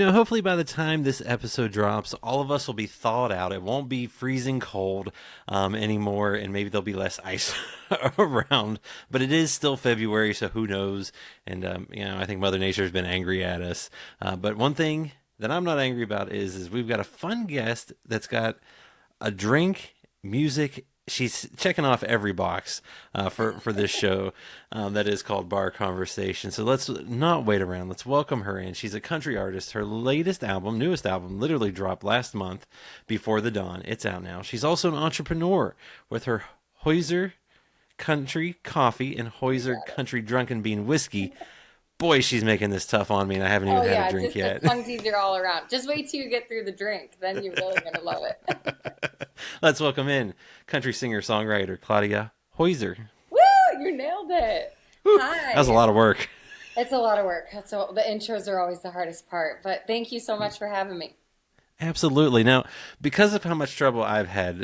Hopefully by the time this episode drops, all of us will be thawed out. It won't be freezing cold anymore, and maybe there'll be less ice around. But it is still February, so who knows? And, I think Mother Nature has been angry at us. But one thing that I'm not angry about is we've got a fun guest that's got a drink, music. She's checking off every box for this show that is called Bar Conversation. So let's not wait around. Let's welcome her in. She's a country artist. Her newest album, literally dropped last month, Before the Dawn. It's out now. She's also an entrepreneur with her Hoyser Country Coffee and Hoyser Country Drunken Bean whiskey. Boy, she's making this tough on me, and I haven't even had a drink yet. The tongue teaser all around. Just wait till you get through the drink. Then you're really going to love it. Let's welcome in country singer-songwriter Claudia Hoyser. Woo! You nailed it. Woo, Hi. that was a lot of work. It's a lot of work. So the intros are always the hardest part. But thank you so much for having me. Absolutely. Now, because of how much trouble I've had,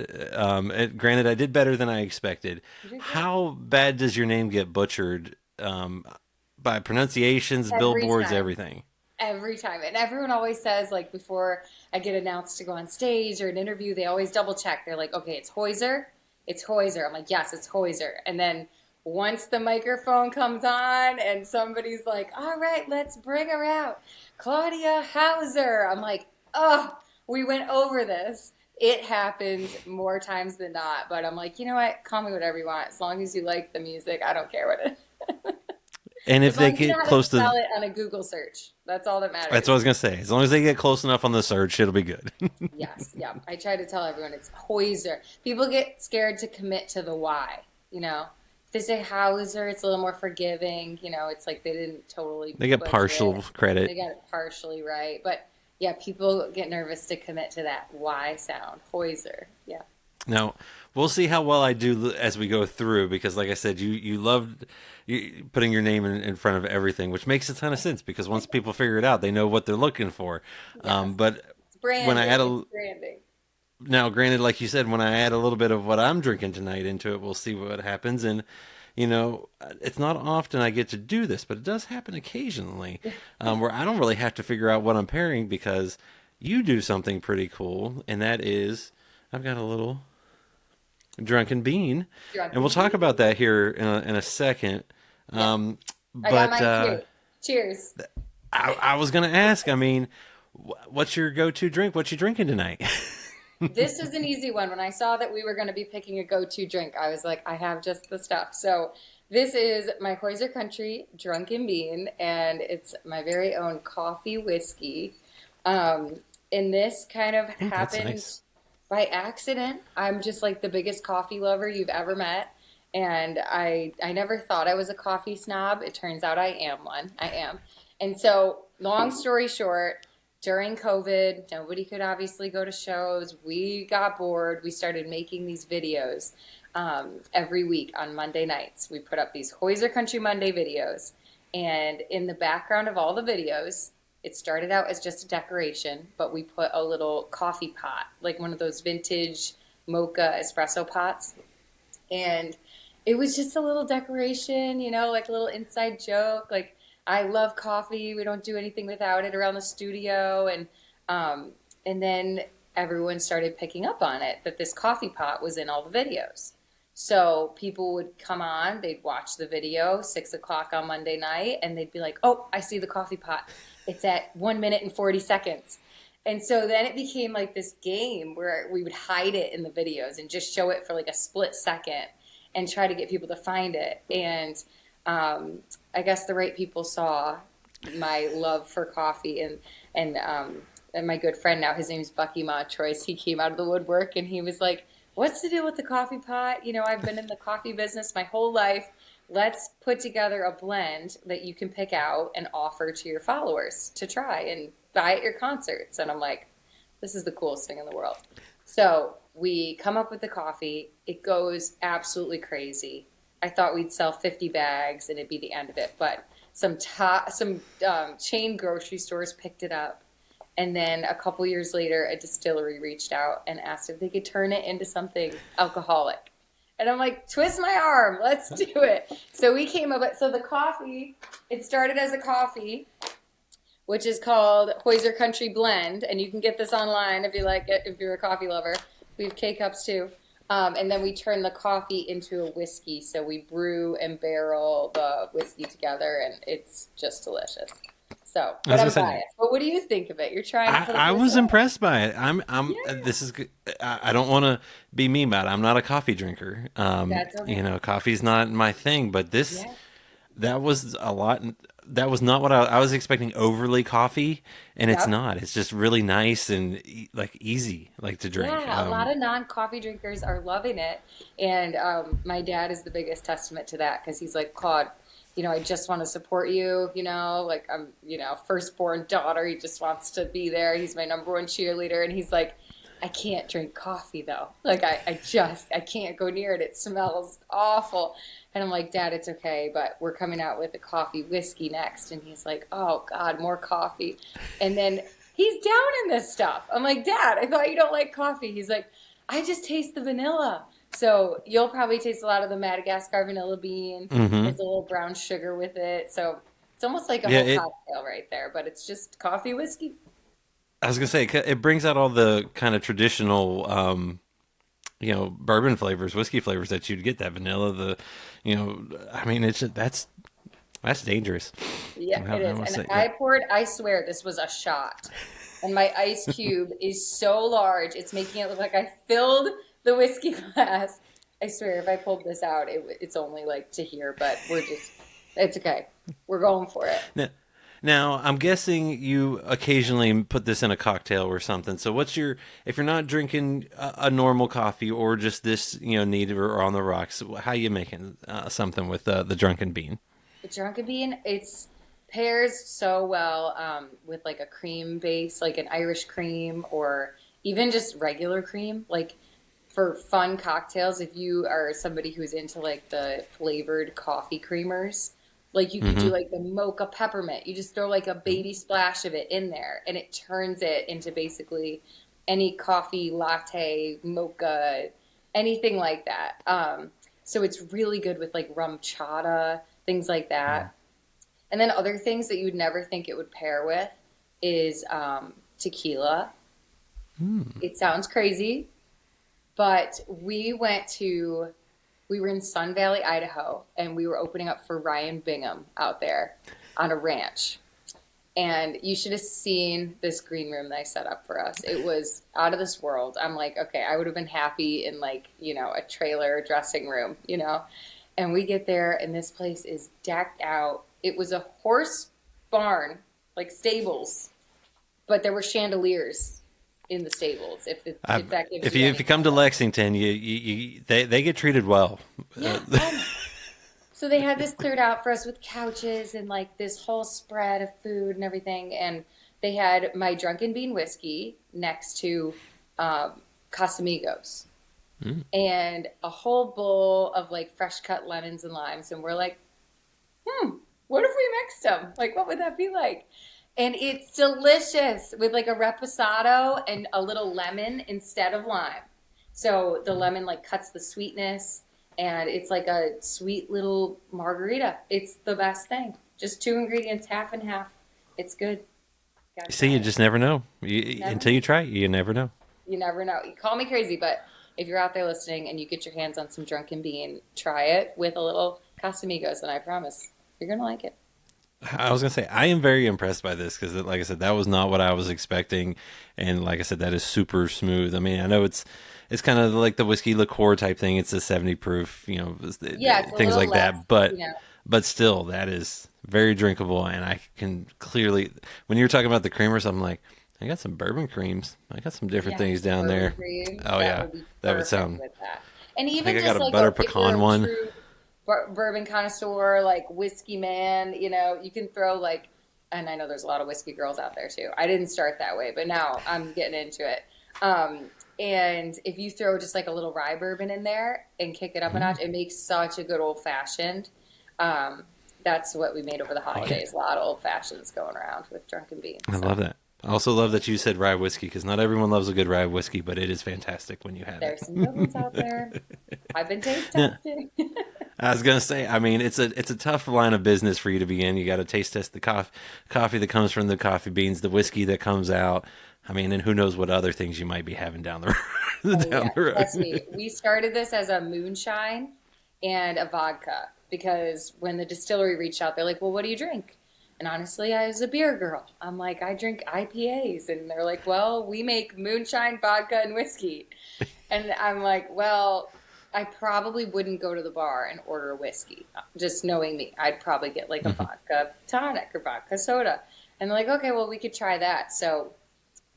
granted, I did better than I expected. How bad does your name get butchered by pronunciations, billboards, everything? Every time. And everyone always says, like, before I get announced to go on stage or an interview, they always double check. They're like, okay, it's Hoyser. It's Hoyser. I'm like, yes, it's Hoyser. And then once the microphone comes on and somebody's like, all right, let's bring her out. Claudia Hoyser. I'm like, oh, we went over this. It happens more times than not. But I'm like, you know what? Call me whatever you want. As long as you like the music, I don't care what it is. And if they get close to spell it on a Google search, that's all that matters. That's what I was gonna say. As long as they get close enough on the search, it'll be good. Yes, yeah. I try to tell everyone it's Hoyser. People get scared to commit to the Y. If they say Hoyser, it's a little more forgiving. It's like they didn't totally. They get partial credit. They got it partially right, but yeah, people get nervous to commit to that Y sound, Hoyser. Yeah. Now, we'll see how well I do as we go through, because like I said, you loved putting your name in front of everything, which makes a ton of sense, because once people figure it out, they know what they're looking for. Yes. But branding, when I add branding. Now, granted, like you said, when I add a little bit of what I'm drinking tonight into it, we'll see what happens. And, it's not often I get to do this, but it does happen occasionally where I don't really have to figure out what I'm pairing, because you do something pretty cool, and that is I've got a little Drunken Bean, and we'll talk about that here in a second. I got mine too. Cheers. I was going to ask, what's your go-to drink? What you drinking tonight? This is an easy one. When I saw that we were going to be picking a go-to drink, I was like, I have just the stuff. So this is my Hoyser Country Drunken Bean, and it's my very own coffee whiskey. And this kind of happened nice. By accident. I'm just like the biggest coffee lover you've ever met. And I never thought I was a coffee snob. It turns out I am one. I am. And so long story short, during COVID, nobody could obviously go to shows. We got bored. We started making these videos every week on Monday nights. We put up these Hoyser Country Monday videos. And in the background of all the videos, it started out as just a decoration, but we put a little coffee pot, like one of those vintage moka espresso pots. And it was just a little decoration, like a little inside joke. Like, I love coffee. We don't do anything without it around the studio. And then everyone started picking up on it, that this coffee pot was in all the videos. So people would come on, they'd watch the video, 6 o'clock on Monday night, and they'd be like, oh, I see the coffee pot. It's at 1 minute and 40 seconds. And so then it became like this game where we would hide it in the videos and just show it for like a split second and try to get people to find it. And I guess the right people saw my love for coffee, and my good friend now, his name's Bucky Montroyce. He came out of the woodwork and he was like, what's the deal with the coffee pot? I've been in the coffee business my whole life. Let's put together a blend that you can pick out and offer to your followers to try and buy at your concerts. And I'm like, this is the coolest thing in the world. So we come up with the coffee. It goes absolutely crazy. I thought we'd sell 50 bags and it'd be the end of it. But some chain grocery stores picked it up. And then a couple years later, a distillery reached out and asked if they could turn it into something alcoholic. And I'm like, twist my arm, let's do it. So we came up, so the coffee, it started as a coffee. which is called Hoyser Country Blend, and you can get this online if you like it, if you're a coffee lover. We have K-Cups too. And then we turn the coffee into a whiskey. So we brew and barrel the whiskey together, and it's just delicious. So, but I'm biased. But what do you think of it? You're trying to put it I was impressed by it. This is good. I don't want to be mean about it. I'm not a coffee drinker. That's okay. Coffee's not my thing, but that was a lot. That was not what I was expecting. Overly coffee, and it's not. It's just really nice and like easy, like to drink. Yeah, a lot of non-coffee drinkers are loving it, and my dad is the biggest testament to that because he's like, Claude, I just want to support you. Like I'm, firstborn daughter. He just wants to be there. He's my number one cheerleader, and he's like, I can't drink coffee though. Like I can't go near it. It smells awful. And I'm like, Dad, it's okay, but we're coming out with a coffee whiskey next. And he's like, oh God, more coffee. And then he's down in this stuff. I'm like, Dad, I thought you don't like coffee. He's like, I just taste the vanilla. So you'll probably taste a lot of the Madagascar vanilla bean. There's a little brown sugar with it. So it's almost like a whole cocktail right there, but it's just coffee whiskey. I was going to say, it brings out all the kind of traditional, bourbon flavors, whiskey flavors that you'd get, that vanilla, that's dangerous. Yeah, it is. And I swear this was a shot. And my ice cube is so large, it's making it look like I filled the whiskey glass. I swear, if I pulled this out, it's only like to here, but it's okay. We're going for it. Now, I'm guessing you occasionally put this in a cocktail or something. So if you're not drinking a normal coffee or just this, neat or on the rocks, how are you making something with the Drunken Bean? The Drunken Bean, it's pairs so well with like a cream base, like an Irish cream or even just regular cream. Like for fun cocktails, if you are somebody who's into like the flavored coffee creamers, like you could do like the mocha peppermint. You just throw like a baby splash of it in there and it turns it into basically any coffee, latte, mocha, anything like that. So it's really good with like rum chata, things like that. And then other things that you would never think it would pair with is tequila. It sounds crazy, but we were in Sun Valley, Idaho, and we were opening up for Ryan Bingham out there on a ranch. And you should have seen this green room that I set up for us. It was out of this world. I'm like, okay, I would have been happy in like, a trailer dressing room, And we get there and this place is decked out. It was a horse barn, like stables, but there were chandeliers in the stables. If you come to Lexington, they get treated well. Yeah. So they had this cleared out for us with couches and like this whole spread of food and everything. And they had my Drunken Bean whiskey next to Casamigos and a whole bowl of like fresh cut lemons and limes. And we're like, what if we mixed them? Like, what would that be like? And it's delicious with like a reposado and a little lemon instead of lime. So the lemon like cuts the sweetness and it's like a sweet little margarita. It's the best thing. Just 2 ingredients, half and half. It's good. See, you just never know. Until you try it, you never know. You never know. You call me crazy, but if you're out there listening and you get your hands on some Drunken Bean, try it with a little Casamigos and I promise you're going to like it. I was going to say, I am very impressed by this because, like I said, that was not what I was expecting. And like I said, that is super smooth. I mean, I know it's kind of like the whiskey liqueur type thing. It's a 70 proof, things like that. But still, that is very drinkable. And I can clearly, when you're talking about the creamers, I'm like, I got some bourbon creams. I got some different things down there. Cream, oh, yeah. That would sound. With that. And even I just got a like butter pecan one. Bourbon connoisseur, like whiskey man, you can throw like, and I know there's a lot of whiskey girls out there too. I didn't start that way, but now I'm getting into it. And if you throw just like a little rye bourbon in there and kick it up a notch, it makes such a good old fashioned. That's what we made over the holidays. A lot of old fashions going around with Drunken Beans. I love that. I also love that you said rye whiskey because not everyone loves a good rye whiskey, but it is fantastic when you have There's some good ones out there. I've been taste testing. I was gonna say, I mean, it's a tough line of business for you to be in. You got to taste test the coffee that comes from the coffee beans, the whiskey that comes out. I mean, and who knows what other things you might be having down the road, Oh down yeah, the trust road. me. We started this as a moonshine and a vodka because when the distillery reached out, they're like, "Well, what do you drink?" And honestly, I was a beer girl. I'm like, I drink IPAs, and they're like, "Well, we make moonshine, vodka, and whiskey." And I'm like, "Well, I probably wouldn't go to the bar and order a whiskey. Just knowing me, I'd probably get like a Mhm. vodka tonic or vodka soda." And they're like, "Okay, well, we could try that." So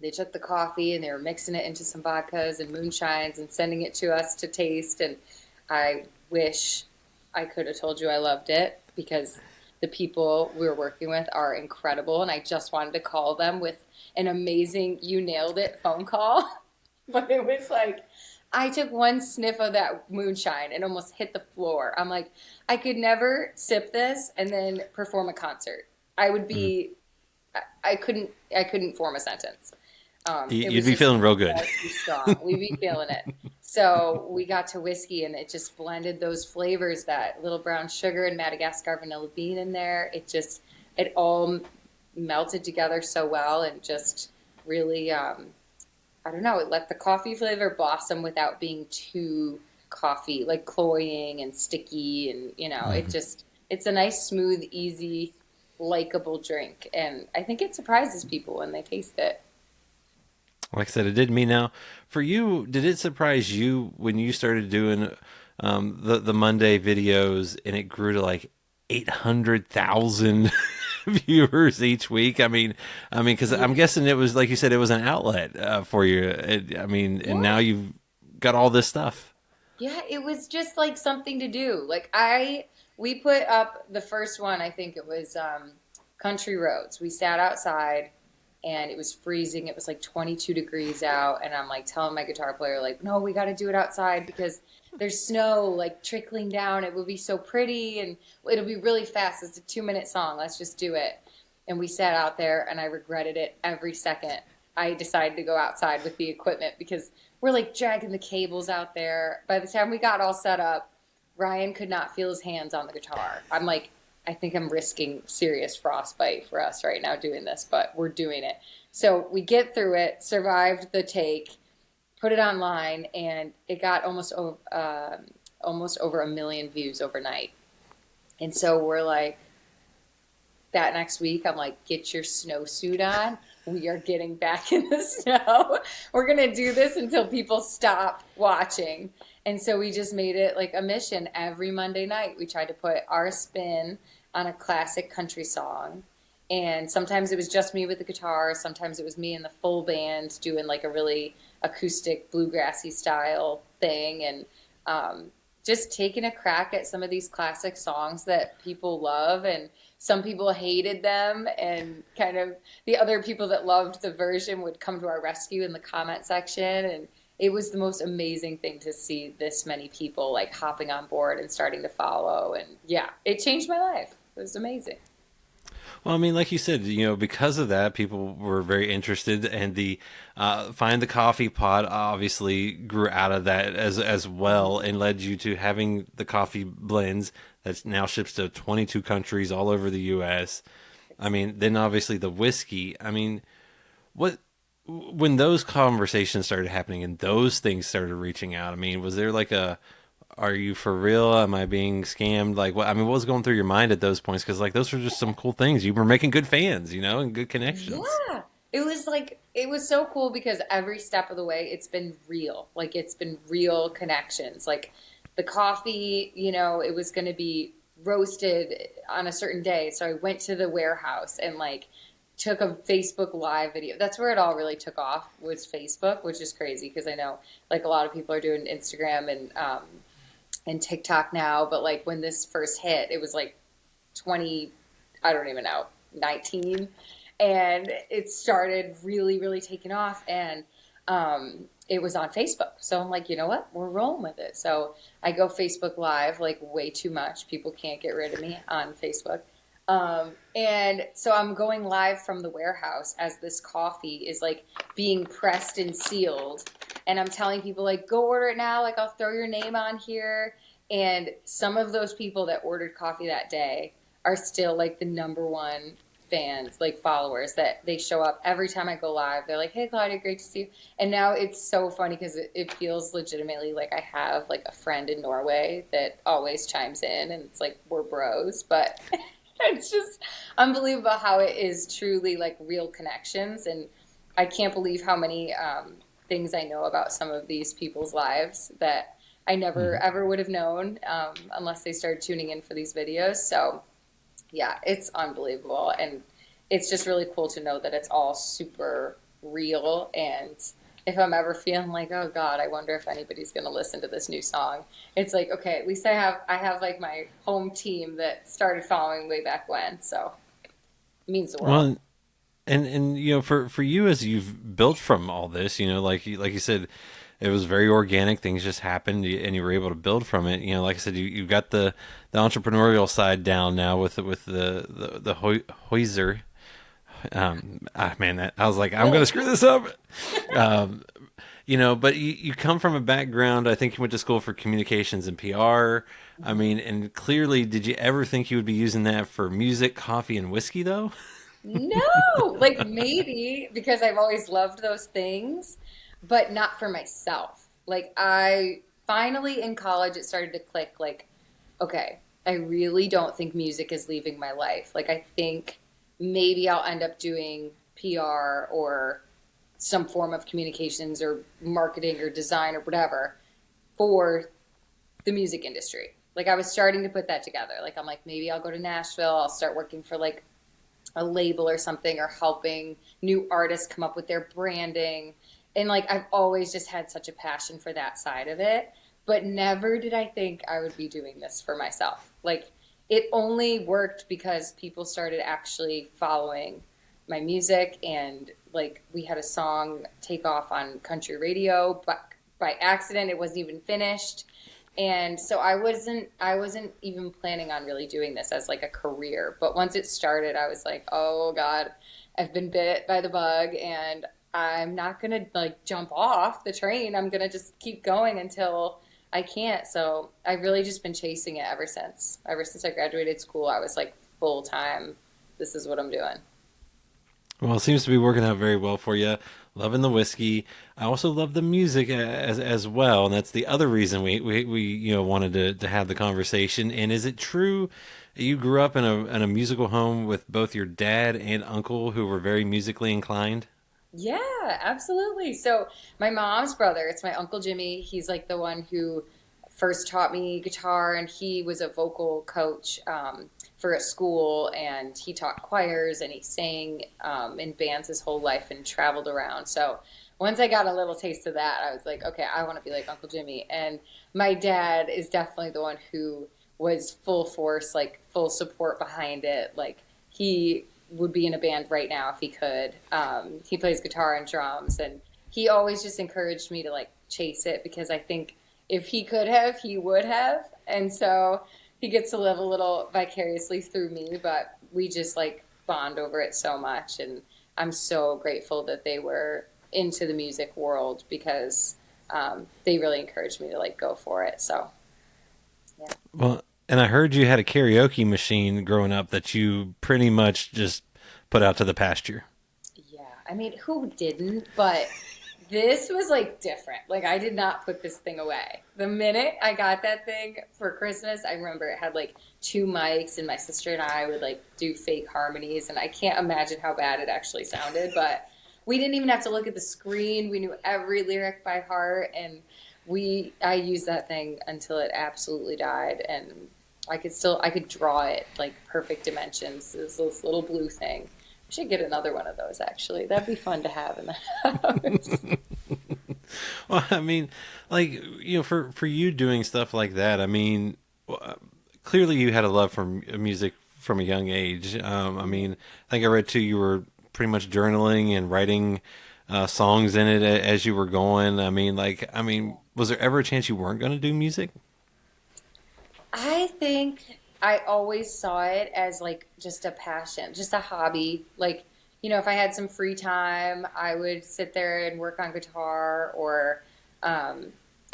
they took the coffee and they were mixing it into some vodkas and moonshines and sending it to us to taste. And I wish I could have told you I loved it because the people we were working with are incredible. And I just wanted to call them with an amazing, you nailed it phone call. But it was like, I took one sniff of that moonshine and almost hit the floor. I'm like, I could never sip this and then perform a concert. I would Mhm. be, I couldn't form a sentence. It You'd was be just feeling real good. far too strong. We'd be feeling it. So we got to whiskey and it just blended those flavors, that little brown sugar and Madagascar vanilla bean in there. It all melted together so well and just really, I don't know, it let the coffee flavor blossom without being too coffee, like cloying and sticky. And, Mhm. it's a nice, smooth, easy, likable drink. And I think it surprises people when they taste it. Like I said, it did me. Now, for you, did it surprise you when you started doing the Monday videos and it grew to like 800,000 viewers each week? I mean, because I'm guessing it was like you said, it was an outlet for you. I mean, and now Yeah. you've got all this stuff. Yeah, it was just like something to do. We put up the first one, I think it was Country Roads. We sat outside and it was freezing. It was like 22 degrees out. And I'm like telling my guitar player, like, no, we got to do it outside because there's snow like trickling down. It will be so pretty and it'll be really fast. It's a 2-minute song. Let's just do it. And we sat out there and I regretted it every second. I decided to go outside with the equipment because we're like dragging the cables out there. By the time we got all set up, Ryan could not feel his hands on the guitar. I'm like, I think I'm risking serious frostbite for us right now doing this, but we're doing it. So we get through it, survived the take, put it online, and it got almost over 1 million views overnight. And so we're like, that next week, I'm like, get your snowsuit on. We are getting back in the snow. We're going to do this until people stop watching. And so we just made it like a mission every Monday night. We tried to put our spin on a classic country song. And sometimes it was just me with the guitar. Sometimes it was me and the full band doing like a really acoustic, bluegrassy style thing. And just taking a crack at some of these classic songs that people love. And some people hated them, and kind of the other people that loved the version would come to our rescue in the comment section. And it was the most amazing thing to see this many people like hopping on board and starting to follow. And yeah, it changed my life. It was amazing. Well, I mean, like you said, because of that, people were very interested, and the find the coffee pot obviously grew out of that as well, and led you to having the coffee blends that now ships to 22 countries all over the U.S. I mean, then obviously the whiskey. I mean, what when those conversations started happening and those things started reaching out? I mean, was there like a are you for real? Am I being scammed? Like, what? I mean, what was going through your mind at those points? Because like those were just some cool things. You were making good fans, and good connections. Yeah. It was so cool because every step of the way it's been real. Like it's been real connections. Like the coffee, it was going to be roasted on a certain day. So I went to the warehouse and like took a Facebook live video. That's where it all really took off, was Facebook, which is crazy because I know like a lot of people are doing Instagram and TikTok now, but like when this first hit, it was like 20, I don't even know, 19. And it started really, really taking off. And it was on Facebook. So I'm like, you know what? We're rolling with it. So I go Facebook Live like way too much. People can't get rid of me on Facebook. And so I'm going live from the warehouse as this coffee is like being pressed and sealed. And I'm telling people like, go order it now. Like I'll throw your name on here. And some of those people that ordered coffee that day are still like the number one fans, like followers, that they show up every time I go live. They're like, "Hey, Claudia, great to see you." And now it's so funny because it feels legitimately like I have like a friend in Norway that always chimes in, and it's like we're bros. But it's just unbelievable how it is truly like real connections. And I can't believe how many things I know about some of these people's lives that I never ever would have known unless they started tuning in for these videos. So yeah, it's unbelievable. And it's just really cool to know that it's all super real. And if I'm ever feeling like, oh God, I wonder if anybody's going to listen to this new song, it's like, okay, at least I have like my home team that started following way back when. So it means the world. Well, and you know, for you, as you've built from all this, you know, like you said, it was very organic. Things just happened, and you were able to build from it. You know, like I said, you've got the entrepreneurial side down now with the Hoyser. Man, that I was like, I'm gonna screw this up. Um, you know, but you come from a background. I think you went to school for communications and PR. I mean, and clearly, did you ever think you would be using that for music, coffee, and whiskey, though? No, like maybe because I've always loved those things, but not for myself. Like I finally in college, it started to click like, okay, I really don't think music is leaving my life. Like I think maybe I'll end up doing PR or some form of communications or marketing or design or whatever for the music industry. Like I was starting to put that together. Like I'm like, maybe I'll go to Nashville, I'll start working for like a label or something, or helping new artists come up with their branding. And like I've always just had such a passion for that side of it, but never did I think I would be doing this for myself. Like it only worked because people started actually following my music, and like we had a song take off on country radio, but by accident it wasn't even finished. And so I wasn't even planning on really doing this as like a career. But once it started, I was like, oh God, I've been bit by the bug, and I'm not gonna like jump off the train. I'm gonna just keep going until I can't. So I've really just been chasing it ever since. Ever since I graduated school, I was like full time. This is what I'm doing. Well, it seems to be working out very well for you. Loving the whiskey. I also love the music as well, and that's the other reason we you know wanted to have the conversation. And is it true you grew up in a musical home with both your dad and uncle who were very musically inclined? Yeah, absolutely. So my mom's brother, it's my Uncle Jimmy. He's like the one who first taught me guitar, and he was a vocal coach for a school, and he taught choirs, and he sang in bands his whole life and traveled around. So once I got a little taste of that, I was like, okay, I want to be like Uncle Jimmy. And my dad is definitely the one who was full force, like full support behind it. Like he would be in a band right now if he could. He plays guitar and drums, and he always just encouraged me to like chase it, because I think if he could have, he would have. And so he gets to live a little vicariously through me, but we just like bond over it so much. And I'm so grateful that they were into the music world, because they really encouraged me to like go for it. So yeah. Well, and I heard you had a karaoke machine growing up that you pretty much just put out to the pasture. Yeah, I mean, who didn't? But this was like different. Like I did not put this thing away. The minute I got that thing for Christmas, I remember it had like two mics, and my sister and I would like do fake harmonies, and I can't imagine how bad it actually sounded, but we didn't even have to look at the screen. We knew every lyric by heart, and I used that thing until it absolutely died, and I could draw it like perfect dimensions. This little blue thing. I should get another one of those, actually. That'd be fun to have in the house. Well, I mean, like, you know, for you doing stuff like that, I mean, clearly you had a love for music from a young age. I mean, I think I read too you were pretty much journaling and writing songs in it as you were going. I mean, was there ever a chance you weren't going to do music? I think I always saw it as like just a passion, just a hobby. Like, if I had some free time, I would sit there and work on guitar, or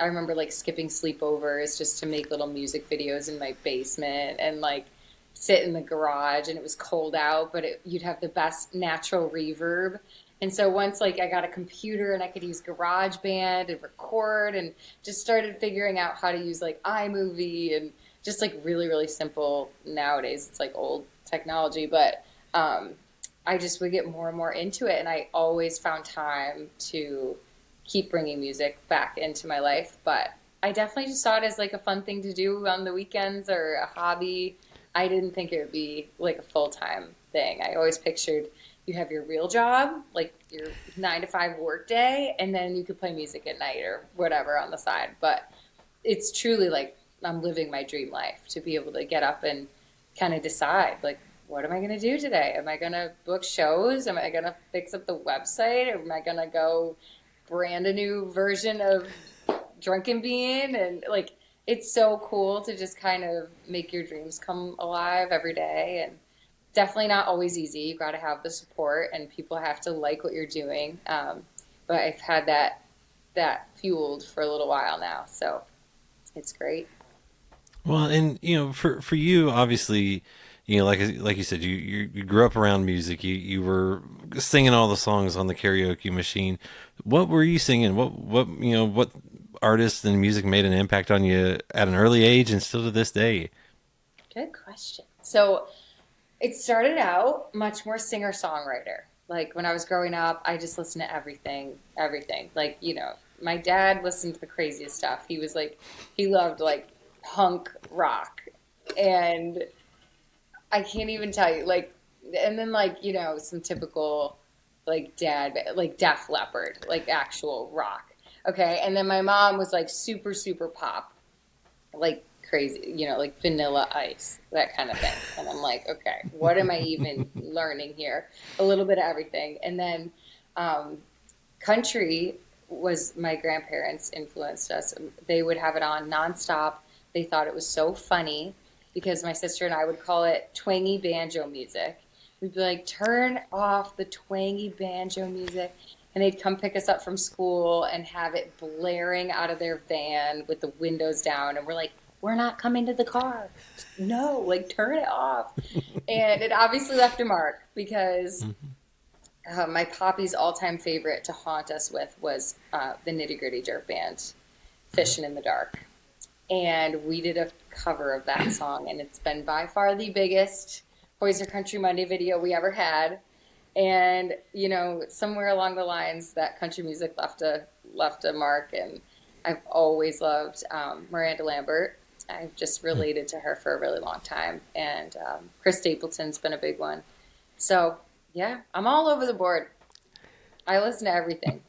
I remember like skipping sleepovers just to make little music videos in my basement and like sit in the garage, and it was cold out, but you'd have the best natural reverb. And so once like I got a computer and I could use GarageBand and record, and just started figuring out how to use like iMovie and just like really, really simple. Nowadays it's like old technology, but I just would get more and more into it. And I always found time to keep bringing music back into my life. But I definitely just saw it as like a fun thing to do on the weekends or a hobby. I didn't think it would be like a full-time thing. I always pictured you have your real job, like your 9 to 5 work day, and then you could play music at night or whatever on the side. But it's truly like I'm living my dream life to be able to get up and kind of decide, like, what am I going to do today? Am I going to book shows? Am I going to fix up the website? Am I going to go brand a new version of Drunken Bean? And like, it's so cool to just kind of make your dreams come alive every day. And definitely not always easy. You got to have the support, and people have to like what you're doing. But I've had that fueled for a little while now, so it's great. Well, and for you, obviously, like you said, you grew up around music. You were singing all the songs on the karaoke machine. What were you singing? What artists and music made an impact on you at an early age and still to this day? Good question. So it started out much more singer-songwriter. Like when I was growing up, I just listened to everything. Like, my dad listened to the craziest stuff. He was like, he loved like punk rock, and I can't even tell you, like, and then like, some typical like like Def Leppard, like actual rock. Okay. And then my mom was like super, super pop, like crazy, like Vanilla Ice, that kind of thing. And I'm like, okay, what am I even learning here? A little bit of everything. And then country was, my grandparents influenced us. They would have it on nonstop. They thought it was so funny because my sister and I would call it twangy banjo music. We'd be like, turn off the twangy banjo music. And they'd come pick us up from school and have it blaring out of their van with the windows down. And we're like, we're not coming to the car. No, like turn it off. And it obviously left a mark because my poppy's all-time favorite to haunt us with was the Nitty Gritty Dirt Band, Fishing in the Dark. And we did a cover of that song, and it's been by far the biggest Hoyser Country Monday video we ever had. And, somewhere along the lines, that country music left a mark, and I've always loved Miranda Lambert. I've just related to her for a really long time, and Chris Stapleton's been a big one. So, yeah, I'm all over the board. I listen to everything.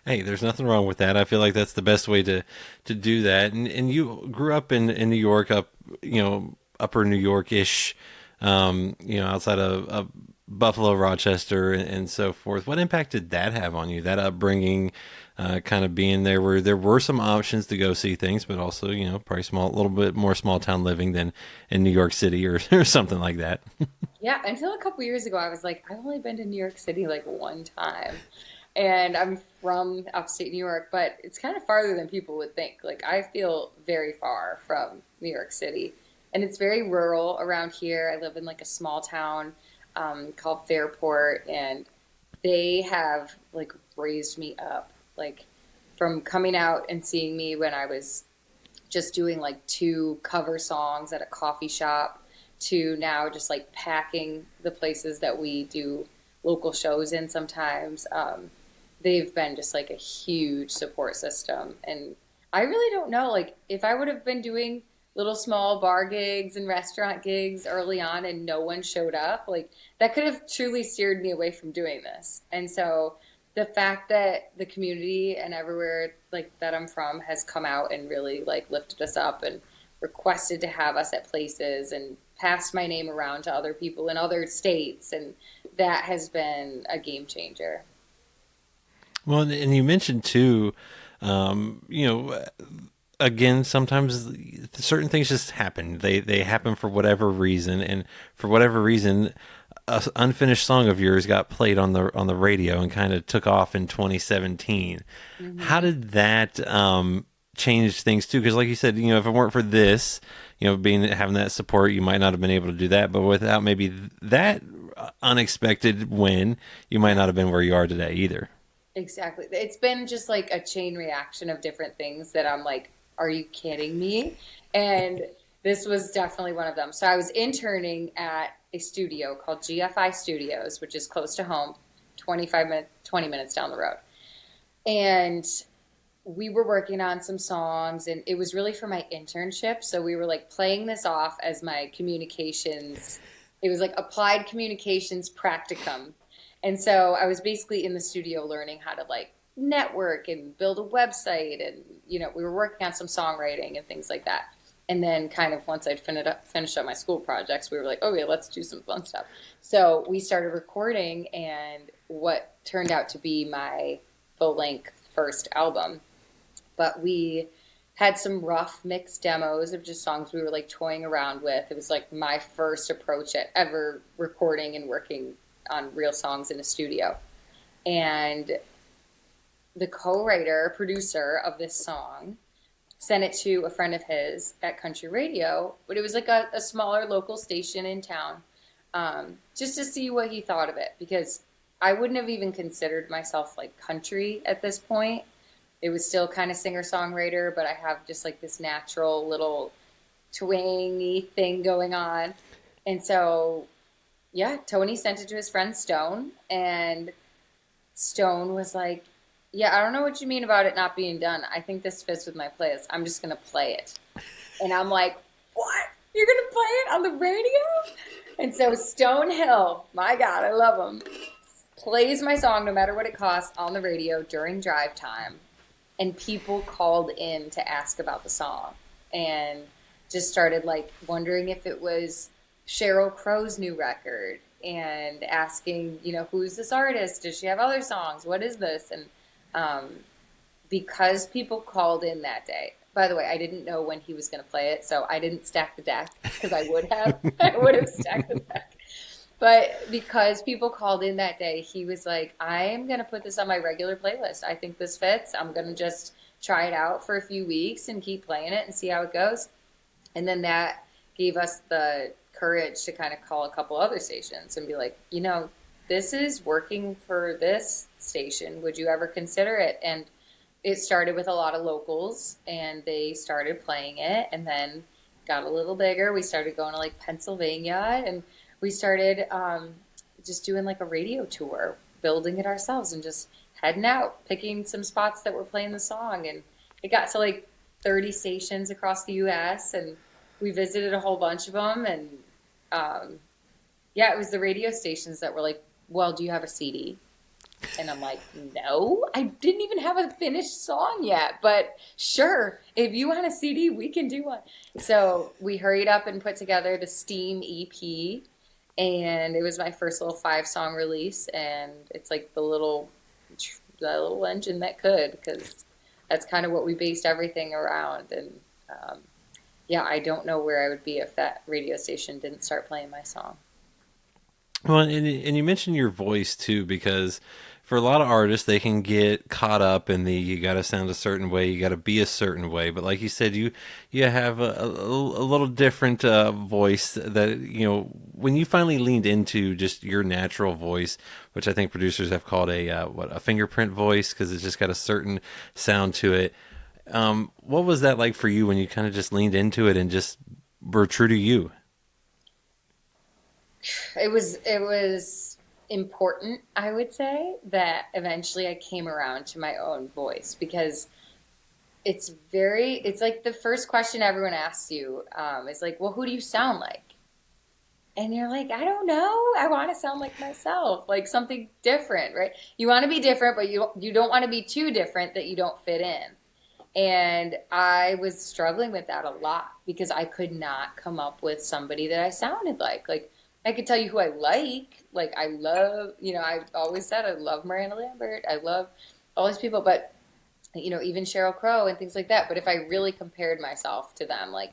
Hey, there's nothing wrong with that. I feel like that's the best way to do that. And you grew up in New York, upper New York-ish, outside of Buffalo, Rochester, and so forth. What impact did that have on you, that upbringing, kind of being there where there were some options to go see things, but also, probably a little bit more small town living than in New York City or something like that? Yeah, until a couple years ago, I was like, I've only been to New York City like one time. And I'm from upstate New York, but it's kind of farther than people would think. Like, I feel very far from New York City. And it's very rural around here. I live in like a small town called Fairport, and they have like raised me up. Like, from coming out and seeing me when I was just doing like 2 cover songs at a coffee shop to now just like packing the places that we do local shows in sometimes. They've been just like a huge support system. And I really don't know, like, if I would have been doing little small bar gigs and restaurant gigs early on and no one showed up, like, that could have truly steered me away from doing this. And so the fact that the community and everywhere like that I'm from has come out and really like lifted us up and requested to have us at places and passed my name around to other people in other states, and that has been a game changer. Well, and you mentioned too, again, sometimes certain things just happen. They happen for whatever reason, and for whatever reason, a unfinished song of yours got played on the radio and kind of took off in 2017. Mm-hmm. How did that changed things too. Because like you said, if it weren't for this, having that support, you might not have been able to do that. But without maybe that unexpected win, you might not have been where you are today either. Exactly. It's been just like a chain reaction of different things that I'm like, are you kidding me? And this was definitely one of them. So I was interning at a studio called GFI Studios, which is close to home, 20 minutes down the road. And we were working on some songs, and it was really for my internship. So we were like playing this off as my communications. It was like applied communications practicum. And so I was basically in the studio learning how to like network and build a website. And, we were working on some songwriting and things like that. And then kind of once I'd finished up my school projects, we were like, okay, let's do some fun stuff. So we started recording, and what turned out to be my full-length first album. But we had some rough mixed demos of just songs we were like toying around with. It was like my first approach at ever recording and working on real songs in a studio. And the co-writer, producer of this song sent it to a friend of his at country radio, but it was like a smaller local station in town, just to see what he thought of it, because I wouldn't have even considered myself like country at this point. It was still kind of singer-songwriter, but I have just like this natural little twangy thing going on. And so, yeah, Tony sent it to his friend Stone, and Stone was like, yeah, I don't know what you mean about it not being done. I think this fits with my playlist. I'm just going to play it. And I'm like, what? You're going to play it on the radio? And so Stone Hill, my God, I love him, plays my song no matter what it costs on the radio during drive time. And people called in to ask about the song and just started like wondering if it was Sheryl Crow's new record and asking, who's this artist? Does she have other songs? What is this? And because people called in that day, by the way, I didn't know when he was going to play it, so I didn't stack the deck because I would have stacked the deck. But because people called in that day, he was like, I am going to put this on my regular playlist. I think this fits. I'm going to just try it out for a few weeks and keep playing it and see how it goes. And then that gave us the courage to kind of call a couple other stations and be like, this is working for this station. Would you ever consider it? And it started with a lot of locals, and they started playing it, and then got a little bigger. We started going to like Pennsylvania, and we started just doing like a radio tour, building it ourselves and just heading out, picking some spots that were playing the song. And it got to like 30 stations across the U.S., and we visited a whole bunch of them. And it was the radio stations that were like, well, do you have a CD? And I'm like, no, I didn't even have a finished song yet, but sure, if you want a CD, we can do one. So we hurried up and put together the Steam EP, and it was my first little 5-song release, and it's like the little engine that could, because that's kind of what we based everything around. And I don't know where I would be if that radio station didn't start playing my song. Well, and you mentioned your voice too, because for a lot of artists, they can get caught up in you got to sound a certain way, you got to be a certain way. But like you said, you have a little different voice that, when you finally leaned into just your natural voice, which I think producers have called a fingerprint voice, because it's just got a certain sound to it. What was that like for you when you kind of just leaned into it and just were true to you? It was important, I would say, that eventually I came around to my own voice, because it's like the first question everyone asks you is like, well, who do you sound like? And you're like, I don't know. I want to sound like myself, like something different, right? You want to be different, but you don't want to be too different that you don't fit in. And I was struggling with that a lot, because I could not come up with somebody that I sounded like. Like, I could tell you who I like I love, I've always said I love Miranda Lambert. I love all these people, but, even Sheryl Crow and things like that. But if I really compared myself to them, like,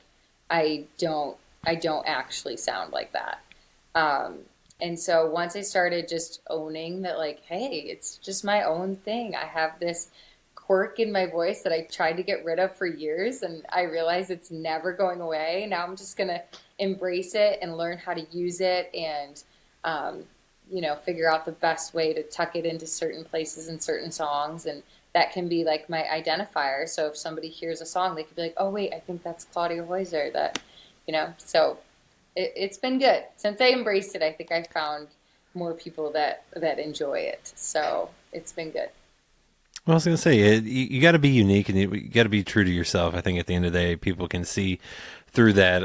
I don't actually sound like that. And so once I started just owning that, like, hey, it's just my own thing. I have this quirk in my voice that I tried to get rid of for years, and I realize it's never going away. Now I'm just gonna embrace it and learn how to use it, and figure out the best way to tuck it into certain places and certain songs, and that can be like my identifier. So if somebody hears a song, they could be like, "Oh wait, I think that's Claudia Hoyser." So it's been good since I embraced it. I think I found more people that enjoy it, so it's been good. Well, I was going to say, you got to be unique and you got to be true to yourself. I think at the end of the day, people can see through that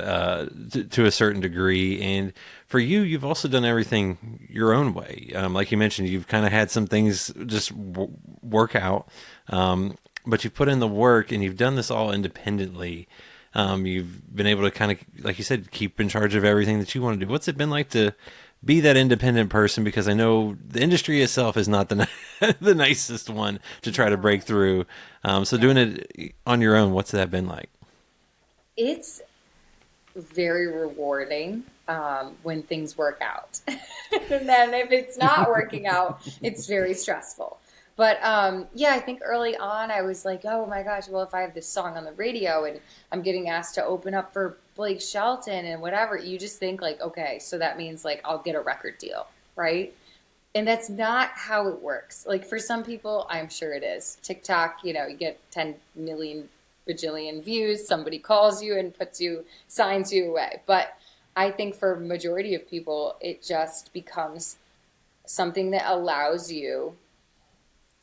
to a certain degree. And for you, you've also done everything your own way. Like you mentioned, you've kind of had some things just work out, but you've put in the work and you've done this all independently. You've been able to kind of, like you said, keep in charge of everything that you want to do. What's it been like to be that independent person? Because I know the industry itself is not the the nicest one to try to break through. So doing it on your own, what's that been like? It's very rewarding when things work out. And then if it's not working out, it's very stressful. But I think early on I was like, oh my gosh, well, if I have this song on the radio and I'm getting asked to open up for Blake Shelton and whatever, you just think like, okay, so that means like I'll get a record deal, right? And that's not how it works. Like for some people, I'm sure it is. TikTok, you get 10 million bajillion views, somebody calls you and signs you away. But I think for majority of people, it just becomes something that allows you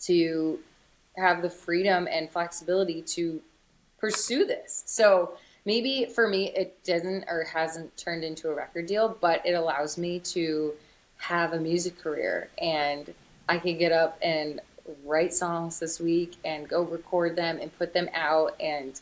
to have the freedom and flexibility to pursue this. So maybe for me, it doesn't or hasn't turned into a record deal, but it allows me to have a music career, and I can get up and write songs this week and go record them and put them out and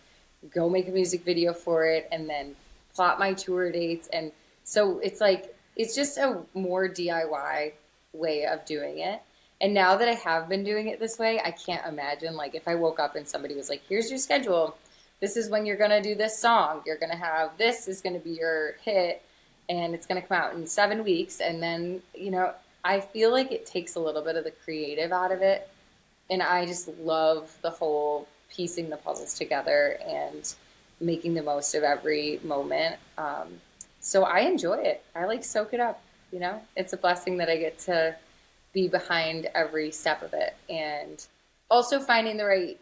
go make a music video for it and then plot my tour dates. And so it's just a more DIY way of doing it. And now that I have been doing it this way, I can't imagine like if I woke up and somebody was like, here's your schedule. This is when you're going to do this song. You're going to have, this is going to be your hit, and it's going to come out in 7 weeks. And then, I feel like it takes a little bit of the creative out of it. And I just love the whole piecing the puzzles together and making the most of every moment. So I enjoy it. I like soak it up. It's a blessing that I get to be behind every step of it, and also finding the right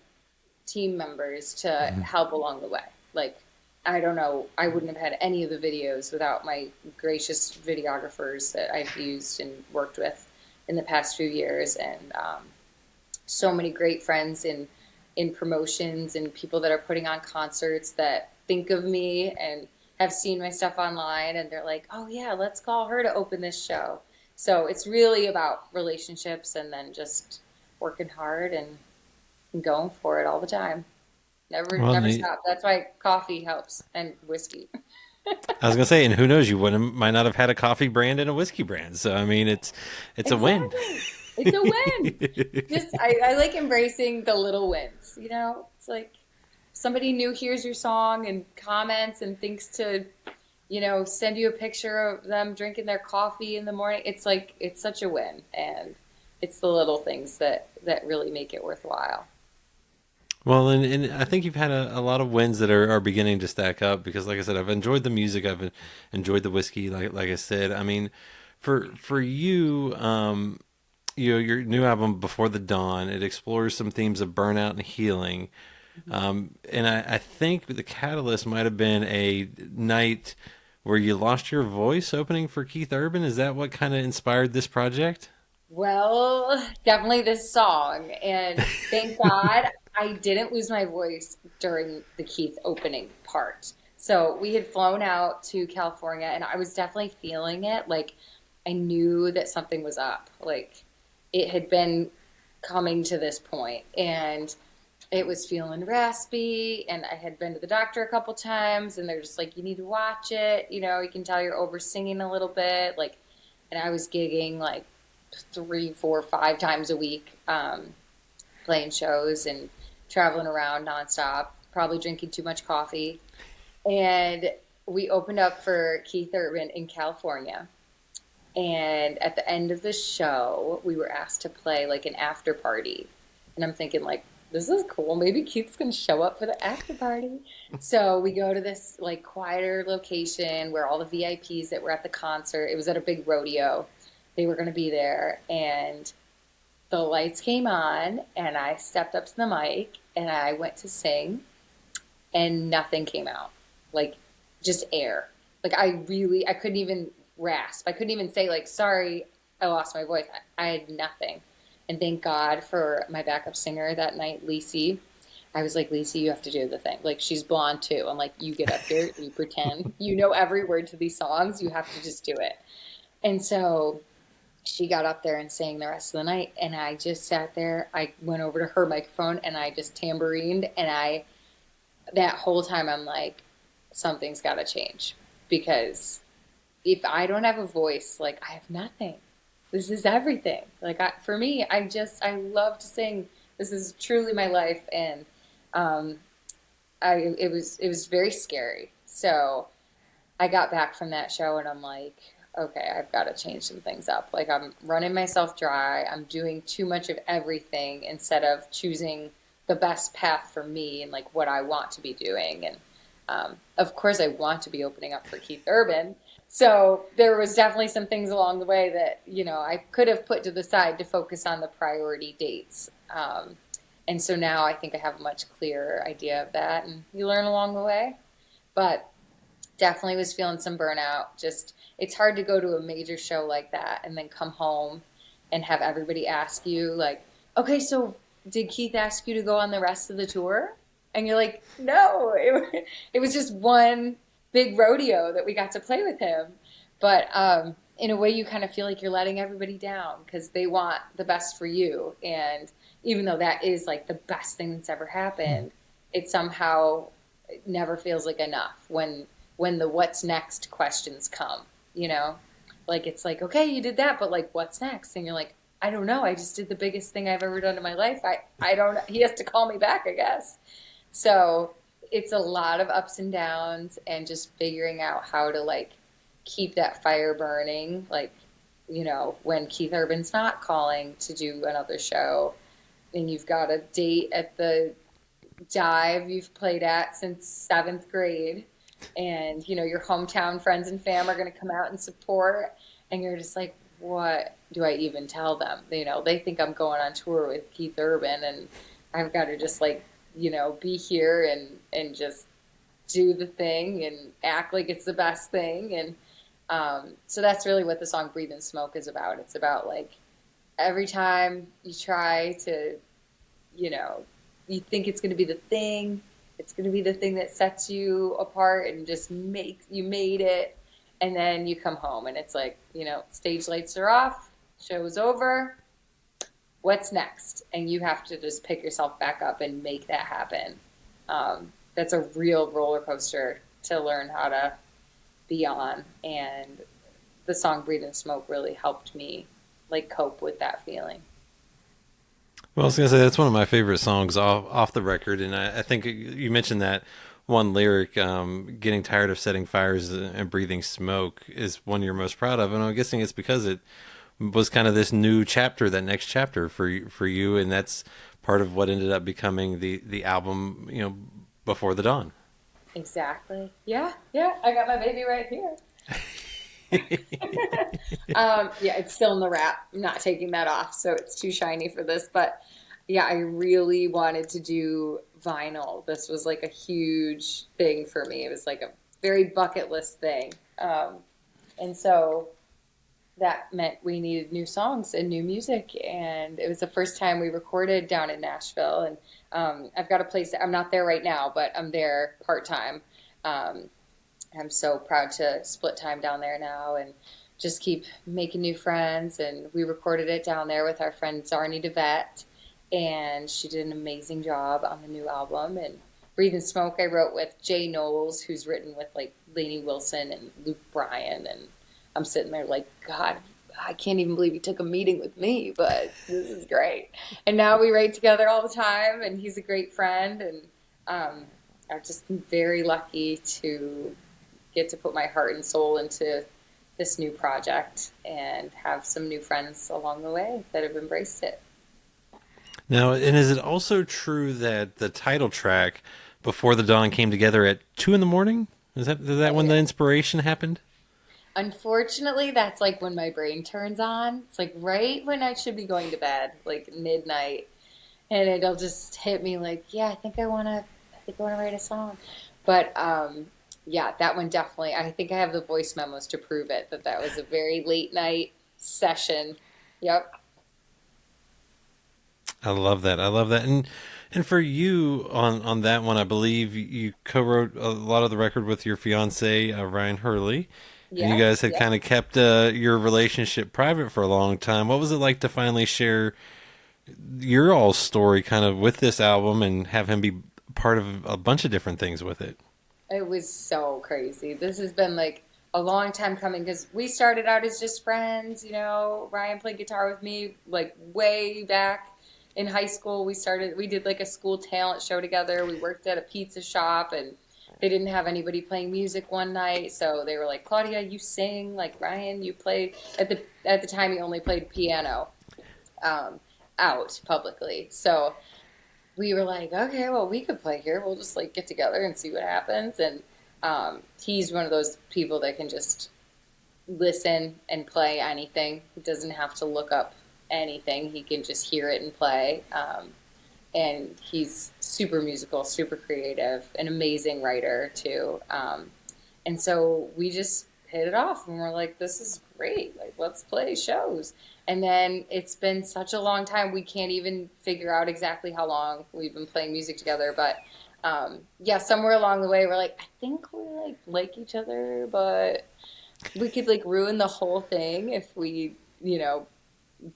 team members to help along the way. Like, I don't know, I wouldn't have had any of the videos without my gracious videographers that I've used and worked with in the past few years, and so many great friends in promotions and people that are putting on concerts that think of me and have seen my stuff online, and they're like, oh yeah, let's call her to open this show. So it's really about relationships and then just working hard and going for it all the time. Never stop. That's why coffee helps, and whiskey. I was gonna say, and who knows, you might not have had a coffee brand and a whiskey brand. So I mean, it's Exactly. a win. It's a win. Just I like embracing the little wins. It's like somebody new hears your song and comments and thinks to send you a picture of them drinking their coffee in the morning. It's like, it's such a win. And it's the little things that really make it worthwhile. Well, and I think you've had a lot of wins that are beginning to stack up, because like I said, I've enjoyed the music. I've enjoyed the whiskey. Like I said, I mean, for you, your new album, Before the Dawn, it explores some themes of burnout and healing. And I think the catalyst might have been a night where you lost your voice opening for Keith Urban. Is that what kind of inspired this project? Well, definitely this song. And thank God I didn't lose my voice during the Keith opening part. So we had flown out to California, and I was definitely feeling it. Like, I knew that something was up. Like, it had been coming to this point, and it was feeling raspy, and I had been to the doctor a couple times, and they're just like, you need to watch it. You can tell you're over singing a little bit. Like, and I was gigging like 3, 4, 5 times a week, playing shows and traveling around nonstop, probably drinking too much coffee. And we opened up for Keith Urban in California. And at the end of the show, we were asked to play like an after party. And I'm thinking like, this is cool. Maybe Keith's gonna show up for the after party. So we go to this like quieter location where all the VIPs that were at the concert, it was at a big rodeo. They were gonna be there, and the lights came on, and I stepped up to the mic and I went to sing, and nothing came out. Like just air. Like I couldn't even rasp. I couldn't even say like, sorry, I lost my voice. I had nothing. And thank God for my backup singer that night, Lacey. I was like, Lacey, you have to do the thing. Like, she's blonde too. I'm like, you get up here, you pretend. You know every word to these songs. You have to just do it. And so she got up there and sang the rest of the night. And I just sat there. I went over to her microphone and I just tambourined. And that whole time, I'm like, something's got to change. Because if I don't have a voice, like, I have nothing. This is everything. Like for me, I love to sing. This is truly my life, and it was very scary. So I got back from that show, and I'm like, okay, I've got to change some things up. Like I'm running myself dry. I'm doing too much of everything instead of choosing the best path for me and like what I want to be doing. And of course, I want to be opening up for Keith Urban. So there was definitely some things along the way that, I could have put to the side to focus on the priority dates. And so now I think I have a much clearer idea of that, and you learn along the way. But definitely was feeling some burnout. Just, it's hard to go to a major show like that and then come home and have everybody ask you like, okay, so did Keith ask you to go on the rest of the tour? And you're like, no, it was just one big rodeo that we got to play with him. But in a way, you kind of feel like you're letting everybody down because they want the best for you. And even though that is like the best thing that's ever happened, it somehow never feels like enough when the what's next questions come, Like it's like, okay, you did that, but like what's next? And you're like, I don't know. I just did the biggest thing I've ever done in my life. I don't know. He has to call me back, I guess. So it's a lot of ups and downs and just figuring out how to like keep that fire burning. Like, when Keith Urban's not calling to do another show and you've got a date at the dive you've played at since 7th grade and, your hometown friends and fam are going to come out and support. And you're just like, what do I even tell them? They think I'm going on tour with Keith Urban and I've got to just like, be here and just do the thing and act like it's the best thing. And so that's really what the song Breathe in Smoke is about. It's about like every time you try to, you think it's going to be the thing, it's going to be the thing that sets you apart and just you made it. And then you come home and it's like, stage lights are off, show's over. What's next? And you have to just pick yourself back up and make that happen. That's a real roller coaster to learn how to be on. And the song Breathe in Smoke really helped me like cope with that feeling. Well, I was going to say, that's one of my favorite songs off the record. And I think you mentioned that one lyric, getting tired of setting fires and breathing smoke, is one you're most proud of. And I'm guessing it's because it was kind of this new chapter, that next chapter for you, and that's part of what ended up becoming the album, Before the Dawn. Exactly. Yeah. I got my baby right here. Yeah, it's still in the wrap. I'm not taking that off, so it's too shiny for this. But yeah, I really wanted to do vinyl. This was like a huge thing for me. It was like a very bucket list thing. And so that meant we needed new songs and new music. And it was the first time we recorded down in Nashville. And I've got a place, I'm not there right now, but I'm there part-time. I'm so proud to split time down there now and just keep making new friends. And we recorded it down there with our friend Zarni DeVette. And she did an amazing job on the new album. And Breathe in Smoke I wrote with Jay Knowles, who's written with like Lainey Wilson and Luke Bryan. And I'm sitting there like, God, I can't even believe he took a meeting with me, but this is great. And now we write together all the time, and he's a great friend. And I've just been very lucky to get to put my heart and soul into this new project and have some new friends along the way that have embraced it. Now, and is it also true that the title track Before the Dawn came together at 2 in the morning? Is that Oh when the yeah. inspiration happened? Unfortunately, that's like when my brain turns on. It's like right when I should be going to bed, like midnight, and it'll just hit me like, yeah, I think I wanna write a song. But yeah, that one definitely. I think I have the voice memos to prove it that that was a very late night session. Yep. I love that. I love that. And for you on that one, I believe you co-wrote a lot of the record with your fiance Ryan Hurley, and you guys Yes. had Yep. kind of kept your relationship private for a long time. What was it like to finally share your all story kind of with this album and have him be part of a bunch of different things with it? It was so crazy. This has been like a long time coming because we started out as just friends. Ryan played guitar with me like way back in high school. We did like a school talent show together. We worked at a pizza shop and they didn't have anybody playing music one night. So they were like, Claudia, you sing. Like Ryan, you play at the time he only played piano um, out publicly. So we were like, okay, well, we could play here. We'll just like get together and see what happens. And he's one of those people that can just listen and play anything. He doesn't have to look up anything. He can just hear it and play. And he's super musical, super creative, an amazing writer too. And so we just hit it off and we're like, this is great. Like, let's play shows. And then it's been such a long time, we can't even figure out exactly how long we've been playing music together. But yeah, somewhere along the way, we're like, I think we like each other, but we could like ruin the whole thing if we, you know,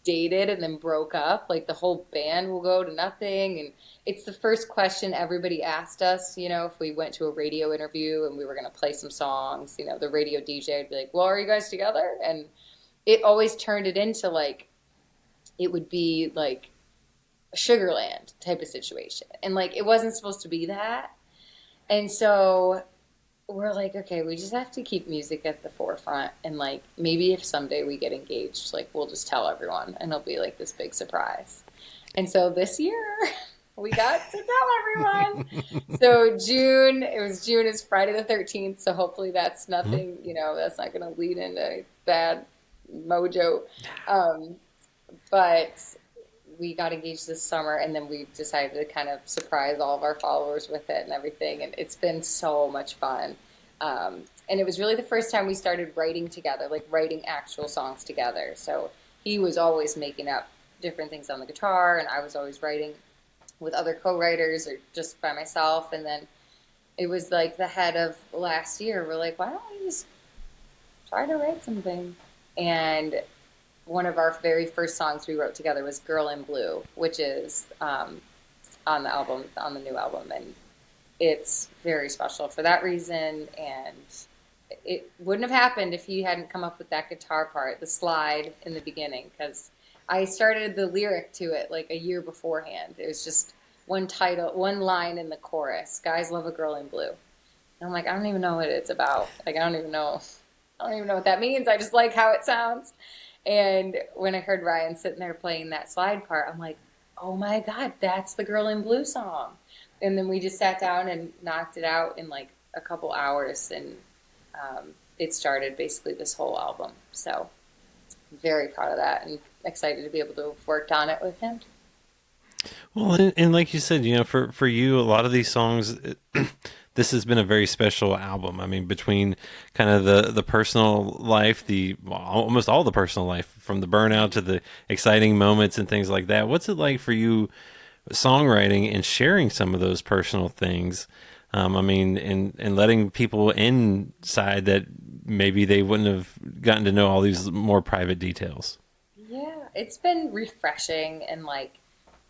dated and then broke up. Like the whole band will go to nothing. And it's the first question everybody asked us, if we went to a radio interview and we were going to play some songs, the radio DJ would be like, well, are you guys together? And it always turned it into like, it would be like a Sugarland type of situation. And like, it wasn't supposed to be that. And so we're like, okay, we just have to keep music at the forefront. And like, maybe if someday we get engaged, like, we'll just tell everyone and it'll be like this big surprise. And so this year, we got to tell everyone. So June is Friday the 13th. So hopefully that's Hmm. nothing, that's not going to lead into bad mojo. Um, but we got engaged this summer and then we decided to kind of surprise all of our followers with it and everything. And it's been so much fun. And it was really the first time we started writing together, like writing actual songs together. So he was always making up different things on the guitar and I was always writing with other co-writers or just by myself. And then it was like the head of last year, we're like, why don't we just try to write something? And one of our very first songs we wrote together was Girl in Blue, which is on the album, on the new album. And it's very special for that reason. And it wouldn't have happened if he hadn't come up with that guitar part, the slide in the beginning, because I started the lyric to it like a year beforehand. It was just one line in the chorus, guys love a girl in blue. And I'm like, I don't even know what it's about. Like, I don't even know what that means. I just like how it sounds. And when I heard Ryan sitting there playing that slide part, I'm like, oh my God, that's the Girl in Blue song. And then we just sat down and knocked it out in like a couple hours, and it started basically this whole album. So I'm very proud of that and excited to be able to have worked on it with him. Well, and like you said, for you, a lot of these songs, this has been a very special album. I mean, between kind of the personal life, almost all the personal life, from the burnout to the exciting moments and things like that. What's it like for you, songwriting and sharing some of those personal things? I mean, and letting people inside that maybe they wouldn't have gotten to know all these more private details. Yeah, it's been refreshing and like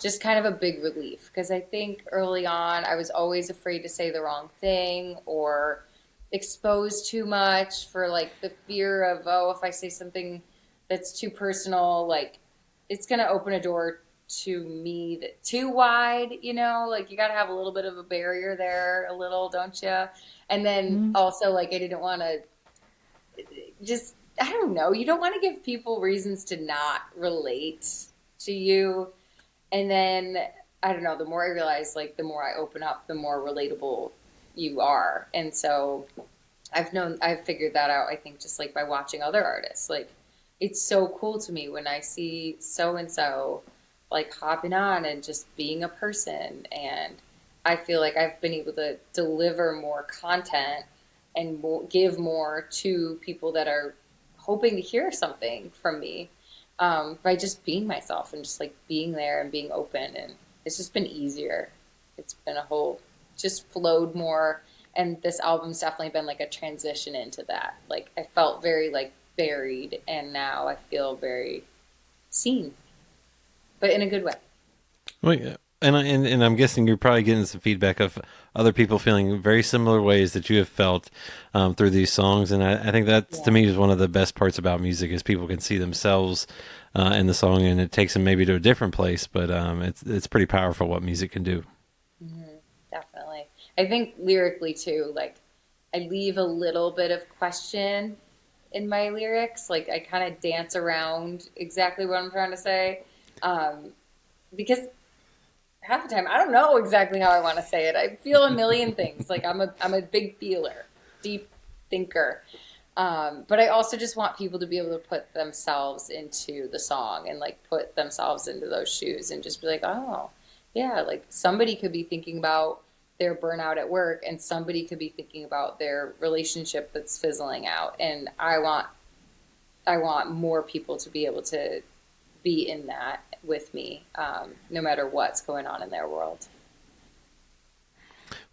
just kind of a big relief because I think early on I was always afraid to say the wrong thing or expose too much for like the fear of, oh, if I say something that's too personal, like it's going to open a door to me that too wide, like you got to have a little bit of a barrier there, a little, don't you? And then also like I didn't want to just, I don't know, you don't want to give people reasons to not relate to you. And then I don't know, the more I realize, like, the more I open up, the more relatable you are. And so I've figured that out, I think, just like by watching other artists. Like, it's so cool to me when I see so and so like hopping on and just being a person. And I feel like I've been able to deliver more content and give more to people that are hoping to hear something from me, by just being myself and just like being there and being open. And it's just been easier. It's been a whole, just flowed more. And this album's definitely been like a transition into that. Like, I felt very like buried, and now I feel very seen, but in a good way. Well, yeah. And I'm guessing you're probably getting some feedback of other people feeling very similar ways that you have felt through these songs, and I think that to Yeah. me is one of the best parts about music is people can see themselves in the song, and it takes them maybe to a different place, but it's pretty powerful what music can do. Definitely. I think lyrically too, like, I leave a little bit of question in my lyrics. Like, I kind of dance around exactly what I'm trying to say. Um, because half the time I don't know exactly how I want to say it. I feel a million things. Like, I'm a big feeler, deep thinker. But I also just want people to be able to put themselves into the song and like put themselves into those shoes and just be like, oh, yeah, like somebody could be thinking about their burnout at work, and somebody could be thinking about their relationship that's fizzling out. And I want more people to be able to be in that with me, no matter what's going on in their world.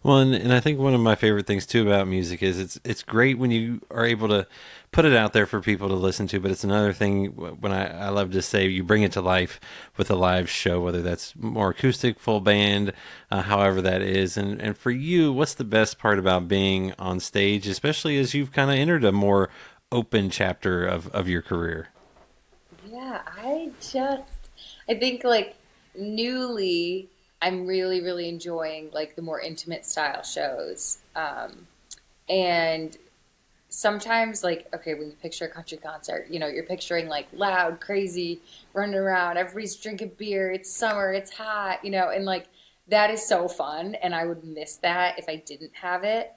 Well, and I think one of my favorite things too about music is it's great when you are able to put it out there for people to listen to, but it's another thing when I love to say you bring it to life with a live show, whether that's more acoustic, full band, however that is. And for you, what's the best part about being on stage, especially as you've kind of entered a more open chapter of your career? Yeah, I think like newly, I'm really, really enjoying like the more intimate style shows. And sometimes, like, okay, when you picture a country concert, you're picturing like loud, crazy, running around, everybody's drinking beer, it's summer, it's hot, and like that is so fun. And I would miss that if I didn't have it.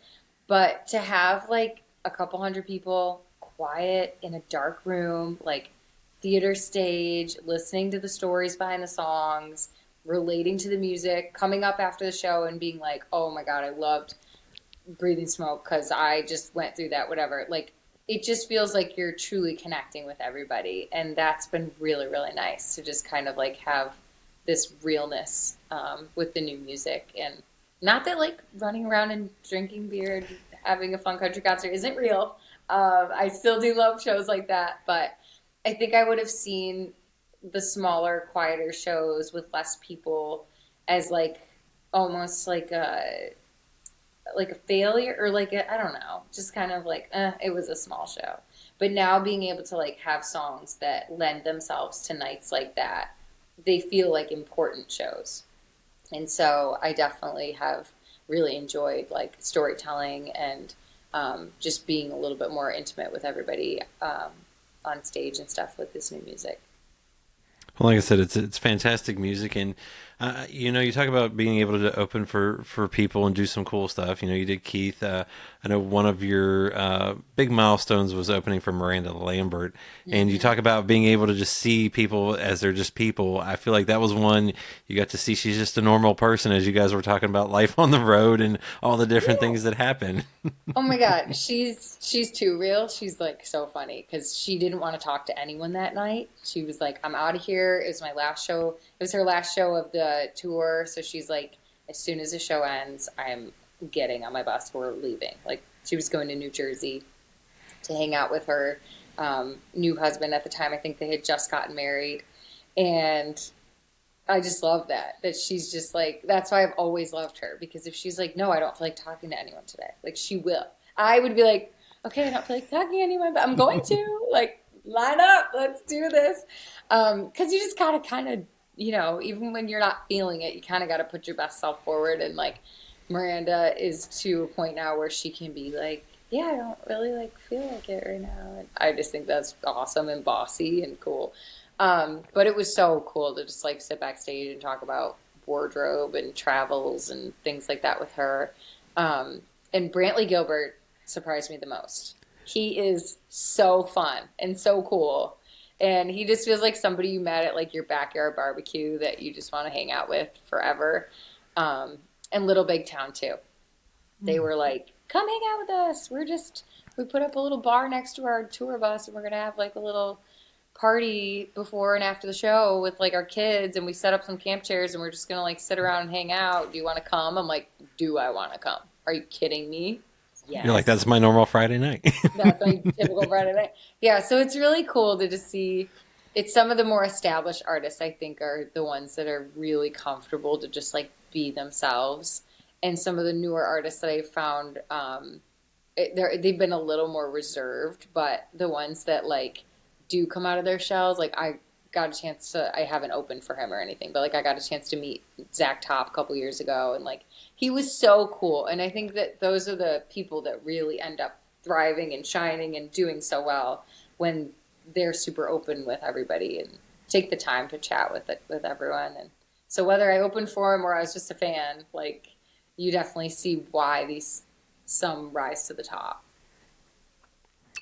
But to have like a couple hundred people quiet in a dark room, like theater stage, listening to the stories behind the songs, relating to the music, coming up after the show and being like, oh my God, I loved Breathing Smoke because I just went through that, whatever. Like, it just feels like you're truly connecting with everybody. And that's been really, really nice to just kind of like have this realness, with the new music. And not that like running around and drinking beer and having a fun country concert isn't real. I still do love shows like that, but I think I would have seen the smaller, quieter shows with less people as like almost like a failure, or like I don't know, just kind of like it was a small show. But now being able to like have songs that lend themselves to nights like that, they feel like important shows. And so I definitely have really enjoyed like storytelling and, just being a little bit more intimate with everybody, on stage and stuff with this new music. Well, like I said, it's fantastic music, and you talk about being able to open for people and do some cool stuff. You did Keith. I know one of your big milestones was opening for Miranda Lambert, and you Mm-hmm. talk about being able to just see people as they're just people. I feel like that was one you got to see. She's just a normal person, as you guys were talking about life on the road and all the different things that happen. Oh my God, she's too real. She's like so funny because she didn't want to talk to anyone that night. She was like, "I'm out of here." It was my last show. It was her last show of the tour. So she's like, as soon as the show ends, I'm getting on my bus. We're leaving. Like, she was going to New Jersey to hang out with her, new husband at the time. I think they had just gotten married, and I just love that she's just like, that's why I've always loved her, because if she's like, no, I don't feel like talking to anyone today, like, she will. I would be like, okay, I don't feel like talking to anyone, but I'm going to, like, line up, let's do this. Because you just gotta kind of, even when you're not feeling it, you kind of got to put your best self forward. And like, Miranda is to a point now where she can be like, yeah, I don't really like feel like it right now. And I just think that's awesome and bossy and cool. But it was so cool to just like sit backstage and talk about wardrobe and travels and things like that with her. And Brantley Gilbert surprised me the most. He is so fun and so cool. And he just feels like somebody you met at like your backyard barbecue that you just want to hang out with forever. And Little Big Town too. They were like, come hang out with us. We put up a little bar next to our tour bus and we're going to have like a little party before and after the show with like our kids, and we set up some camp chairs and we're just gonna like sit around and hang out. Do you want to come? I'm like, do I want to come? Are you kidding me? Yes. You're like, that's my normal Friday night. That's my typical Friday night. Yeah, so it's really cool to just see. It's some of the more established artists, I think, are the ones that are really comfortable to just like be themselves, and some of the newer artists that I've found, they've been a little more reserved, but the ones that like do come out of their shells, like I haven't opened for him or anything, but like I got a chance to meet Zach Top a couple years ago, and like he was so cool. And I think that those are the people that really end up thriving and shining and doing so well when they're super open with everybody and take the time to chat with everyone. And so whether I opened for him or I was just a fan, like you definitely see why some rise to the top.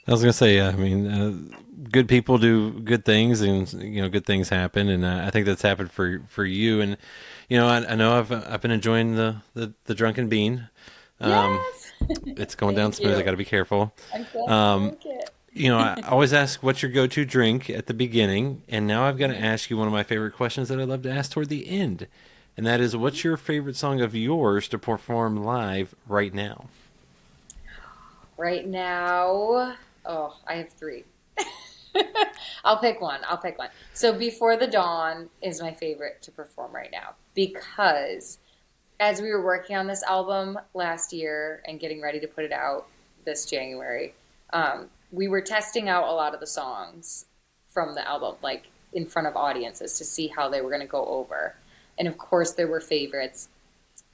I was gonna say, I mean, good people do good things, and good things happen, and I think that's happened for you. And I know I've been enjoying the Drunken Bean. Yes. It's going down smooth. I got to be careful. I'm glad you like it. I always ask what's your go-to drink at the beginning, and now I've got to ask you one of my favorite questions that I love to ask toward the end, and that is, what's your favorite song of yours to perform live right now? Right now. Oh, I have three. I'll pick one. So Before the Dawn is my favorite to perform right now because as we were working on this album last year and getting ready to put it out this January, we were testing out a lot of the songs from the album, like in front of audiences to see how they were going to go over. And of course there were favorites,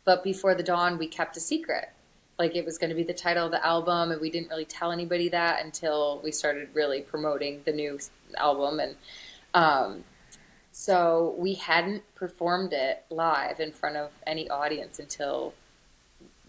but Before the Dawn, we kept a secret. Like it was going to be the title of the album, and we didn't really tell anybody that until we started really promoting the new album. And so we hadn't performed it live in front of any audience until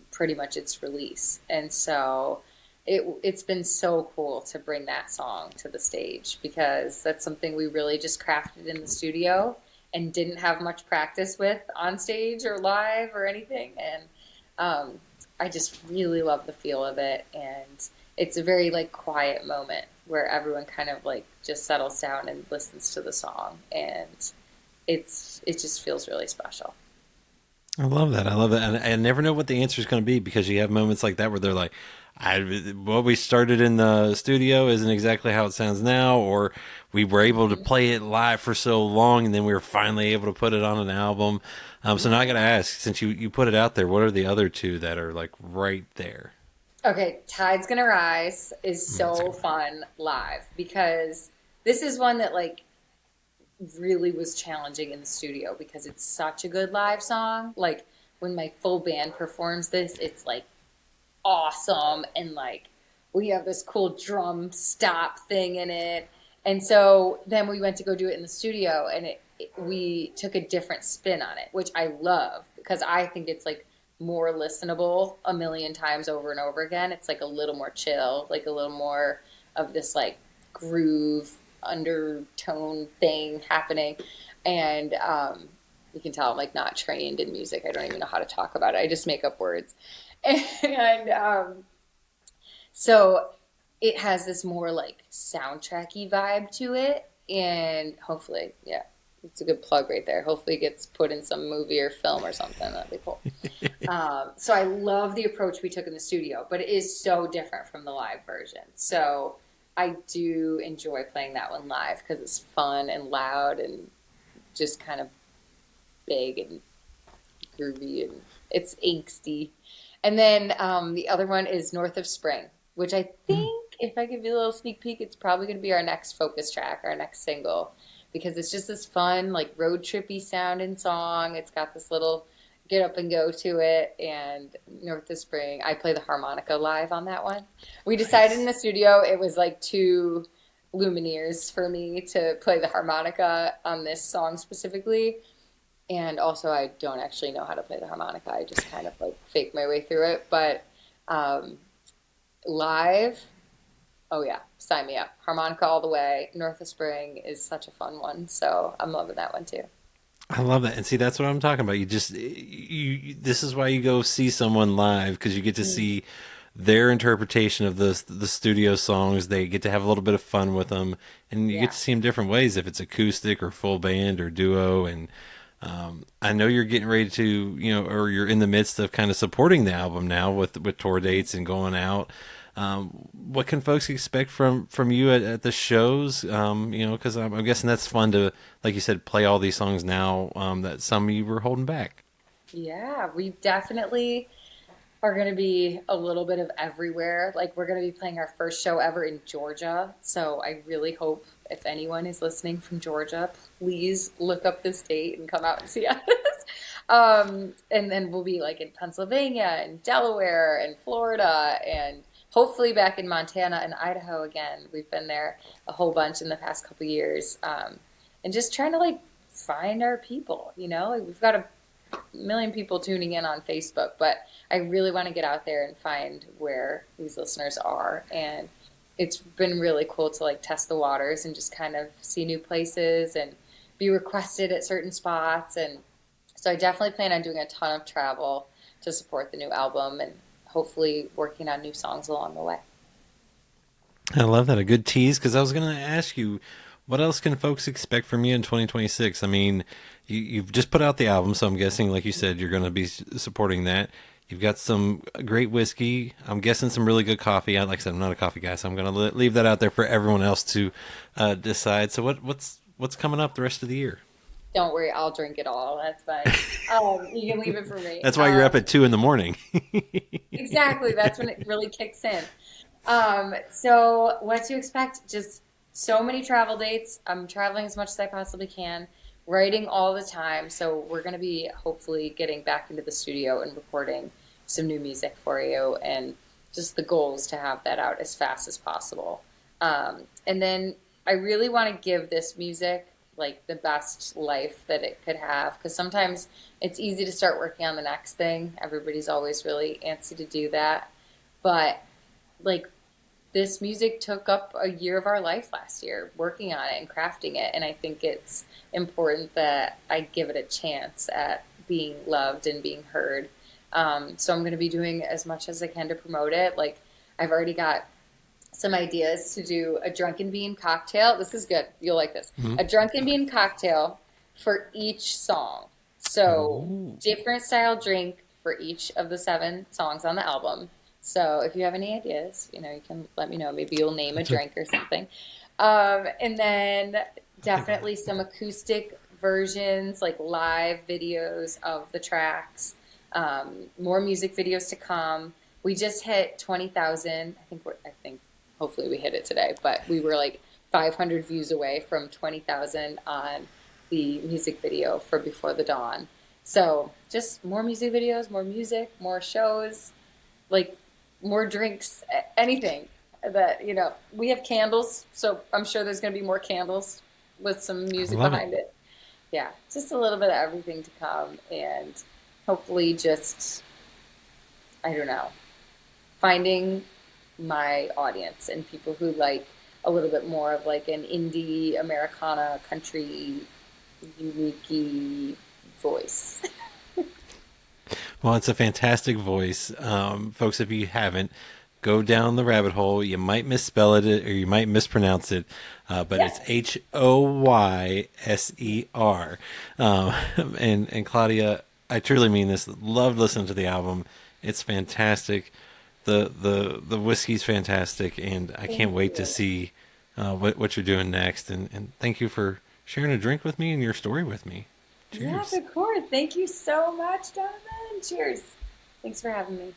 pretty much its release. And so it's been so cool to bring that song to the stage because that's something we really just crafted in the studio and didn't have much practice with on stage or live or anything. And I just really love the feel of it, and it's a very like quiet moment where everyone kind of like just settles down and listens to the song, and it just feels really special. I love that. And I never know what the answer is going to be because you have moments like that where they're like, what we started in the studio isn't exactly how it sounds now, or we were able to play it live for so long and then we were finally able to put it on an album. So now I got to ask, since you put it out there, what are the other two that are like right there? Okay, Tide's Gonna Rise is so fun live because this is one that like really was challenging in the studio because it's such a good live song. Like when my full band performs this, it's like awesome, and like we have this cool drum stop thing in it. And so then we went to go do it in the studio, and we took a different spin on it, which I love because I think it's like more listenable a million times over and over again. It's like a little more chill, like a little more of this like groove undertone thing happening. And you can tell I'm like not trained in music. I don't even know how to talk about it. I just make up words. And so it has this more like soundtracky vibe to it. And hopefully, yeah, it's a good plug right there. Hopefully it gets put in some movie or film or something. That'd be cool. So I love the approach we took in the studio, but it is so different from the live version. So I do enjoy playing that one live because it's fun and loud and just kind of big and groovy, and it's angsty. And then the other one is North of Spring, which I think, if I give you a little sneak peek, it's probably going to be our next focus track, our next single, because it's just this fun, like road trippy sounding song. It's got this little get up and go to it. And North of Spring, I play the harmonica live on that one. We decided in the studio it was like too lumineers for me to play the harmonica on this song specifically. And also, I don't actually know how to play the harmonica. I just kind of like fake my way through it. But um, live, oh yeah, sign me up. Harmonica all the way. North of Spring is such a fun one. So I'm loving that one too. I love that. And see, that's what I'm talking about. This is why you go see someone live, because you get to Mm. see their interpretation of the studio songs. They get to have a little bit of fun with them, and you get Yeah. to see them different ways, if it's acoustic or full band or duo. And I know you're getting ready to, or you're in the midst of kind of supporting the album now with tour dates and going out. What can folks expect from you at the shows? Because I'm guessing that's fun to, like you said, play all these songs now that some of you were holding back. Yeah, we definitely are going to be a little bit of everywhere. Like, we're going to be playing our first show ever in Georgia. So I really hope if anyone is listening from Georgia, please look up this date and come out and see us. And then we'll be like in Pennsylvania and Delaware and Florida and hopefully back in Montana and Idaho again. We've been there a whole bunch in the past couple years. And just trying to like find our people, Like, we've got a million people tuning in on Facebook, but I really want to get out there and find where these listeners are. And it's been really cool to like test the waters and just kind of see new places and be requested at certain spots. And so I definitely plan on doing a ton of travel to support the new album and hopefully working on new songs along the way. I love that. A good tease, because I was going to ask you, what else can folks expect from you in 2026? I mean, you've just put out the album, so I'm guessing, like you said, you're going to be supporting that. You've got some great whiskey. I'm guessing some really good coffee. Like I said, I'm not a coffee guy, so I'm going to leave that out there for everyone else to decide. So what's coming up the rest of the year? Don't worry, I'll drink it all. That's fine. You can leave it for me. That's why you're up at 2 a.m. Exactly. That's when it really kicks in. So what to expect? Just so many travel dates. I'm traveling as much as I possibly can, writing all the time. So we're going to be hopefully getting back into the studio and recording some new music for you. And just the goal is to have that out as fast as possible. And then I really want to give this music like the best life that it could have, because sometimes it's easy to start working on the next thing. Everybody's always really antsy to do that. But like, this music took up a year of our life last year working on it and crafting it. And I think it's important that I give it a chance at being loved and being heard. So I'm going to be doing as much as I can to promote it. Like, I've already got some ideas to do a drunken bean cocktail. This is good. You'll like this. Mm-hmm. A drunken bean cocktail for each song. So Ooh. different style drink for each of the 7 songs on the album. So if you have any ideas, you can let me know. Maybe you'll name a drink or something. And then definitely some acoustic versions, like live videos of the tracks. More music videos to come. We just hit 20,000. I think hopefully we hit it today, but we were like 500 views away from 20,000 on the music video for Before the Dawn. So just more music videos, more music, more shows, like more drinks, anything that, we have candles. So I'm sure there's going to be more candles with some music behind it. Yeah, just a little bit of everything to come, and hopefully just, I don't know, finding my audience and people who like a little bit more of like an indie Americana country unique voice. Well, it's a fantastic voice. Folks, if you haven't, go down the rabbit hole. You might misspell it or you might mispronounce it, but Yes. it's Hoyser. And Claudia, I truly mean this. Loved listening to the album. It's fantastic. The whiskey's fantastic, and I can't wait to see what you're doing next. And thank you for sharing a drink with me and your story with me. Cheers. Yes, of course. Thank you so much, Donovan. Cheers. Thanks for having me.